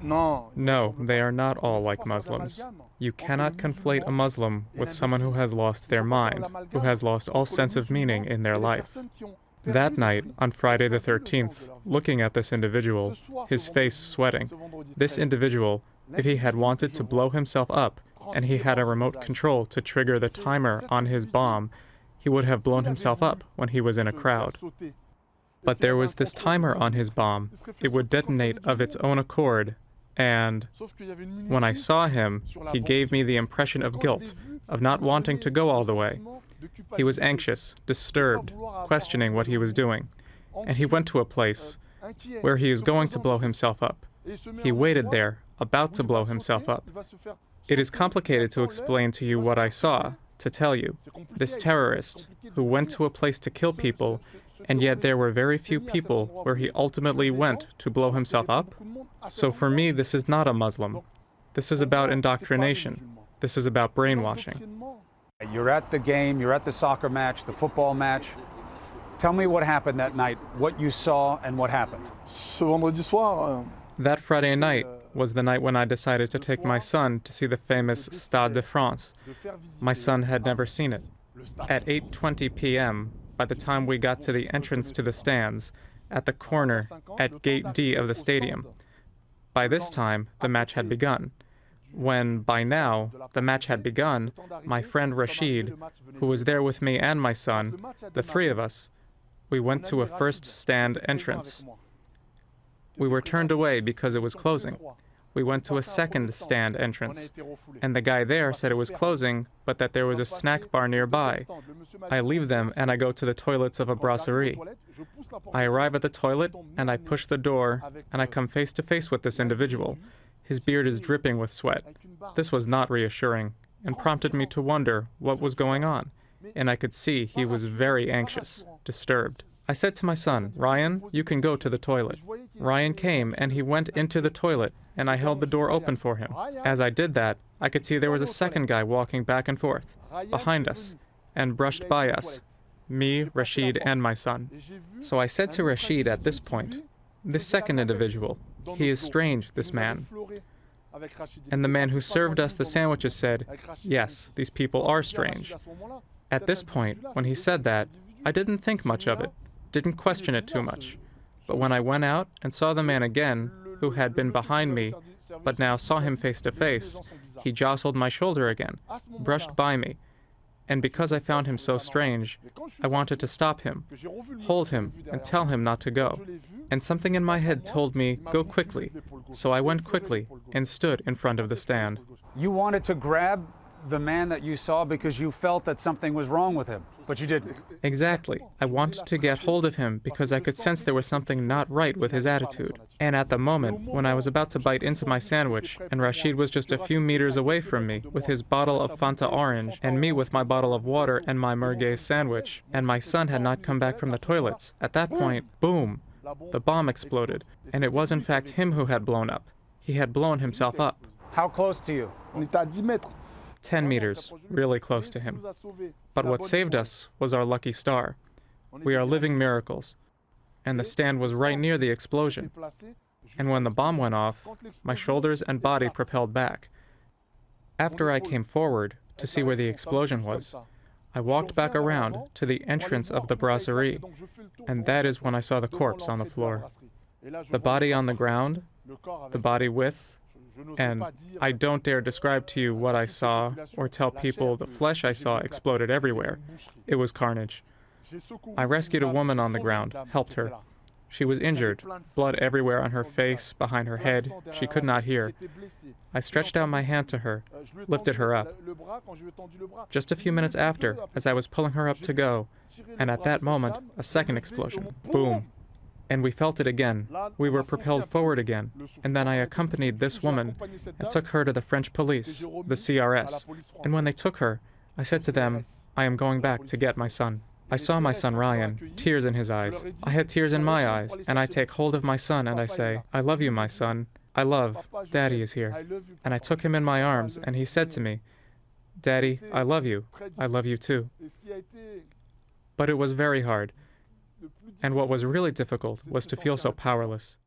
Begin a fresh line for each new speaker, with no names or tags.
No, they are not all like Muslims. You cannot conflate a Muslim with someone who has lost their mind, who has lost all sense of meaning in their life. That night, on Friday the 13th, looking at this individual, his face sweating, this individual, if he had wanted to blow himself up, and he had a remote control to trigger the timer on his bomb, he would have blown himself up when he was in a crowd. But there was this timer on his bomb. It would detonate of its own accord, and when I saw him, he gave me the impression of guilt, of not wanting to go all the way. He was anxious, disturbed, questioning what he was doing, and he went to a place where he is going to blow himself up. He waited there, about to blow himself up. It is complicated to explain to you what I saw, to tell you. This terrorist, who went to a place to kill people, and yet there were very few people where he ultimately went to blow himself up. So for me, this is not a Muslim. This is about indoctrination. This is about brainwashing.
You're at the game, you're at the soccer match, the football match. Tell me what happened that night, what you saw and what happened.
That Friday night was the night when I decided to take my son to see the famous Stade de France. My son had never seen it. At 8:20 p.m., by the time we got to the entrance to the stands, at the corner, at Gate D of the stadium, by this time, the match had begun. When, by now, the match had begun, my friend Rashid, who was there with me and my son, the three of us, we went to a first stand entrance. We were turned away because it was closing. We went to a second stand entrance, and the guy there said it was closing, but that there was a snack bar nearby. I leave them and I go to the toilets of a brasserie. I arrive at the toilet, and I push the door, and I come face to face with this individual. His beard is dripping with sweat. This was not reassuring, and prompted me to wonder what was going on, and I could see he was very anxious, disturbed. I said to my son, "Ryan, you can go to the toilet." Ryan came, and he went into the toilet, and I held the door open for him. As I did that, I could see there was a second guy walking back and forth, behind us, and brushed by us, me, Rashid, and my son. So I said to Rashid at this point, "This second individual, he is strange, this man." And the man who served us the sandwiches said, "Yes, these people are strange." At this point, when he said that, I didn't think much of it, didn't question it too much. But when I went out and saw the man again, who had been behind me, but now saw him face to face, he jostled my shoulder again, brushed by me, and because I found him so strange, I wanted to stop him, hold him, and tell him not to go. And something in my head told me, "Go quickly." So I went quickly and stood in front of the stand.
You wanted to grab the man that you saw because you felt that something was wrong with him, but you didn't.
Exactly. I wanted to get hold of him because I could sense there was something not right with his attitude. And at the moment, when I was about to bite into my sandwich, and Rashid was just a few meters away from me with his bottle of Fanta orange, and me with my bottle of water and my merguez sandwich, and my son had not come back from the toilets, at that point, boom, the bomb exploded, and it was in fact him who had blown up. He had blown himself up.
How close to you?
10 meters, really close to him. But what saved us was our lucky star. We are living miracles. And the stand was right near the explosion. And when the bomb went off, my shoulders and body propelled back. After I came forward to see where the explosion was, I walked back around to the entrance of the brasserie, and that is when I saw the corpse on the floor. The body on the ground, the body with, and I don't dare describe to you what I saw or tell people the flesh I saw exploded everywhere. It was carnage. I rescued a woman on the ground, helped her. She was injured, blood everywhere on her face, behind her head. She could not hear. I stretched out my hand to her, lifted her up. Just a few minutes after, as I was pulling her up to go, and at that moment, a second explosion. Boom. And we felt it again. We were propelled forward again. And then I accompanied this woman and took her to the French police, the CRS. And when they took her, I said to them, "I am going back to get my son." I saw my son Ryan, tears in his eyes. I had tears in my eyes, and I take hold of my son and I say, "I love you, my son. I love. Daddy is here." And I took him in my arms, and he said to me, "Daddy, I love you. I love you too." But it was very hard. And what was really difficult was to feel so powerless.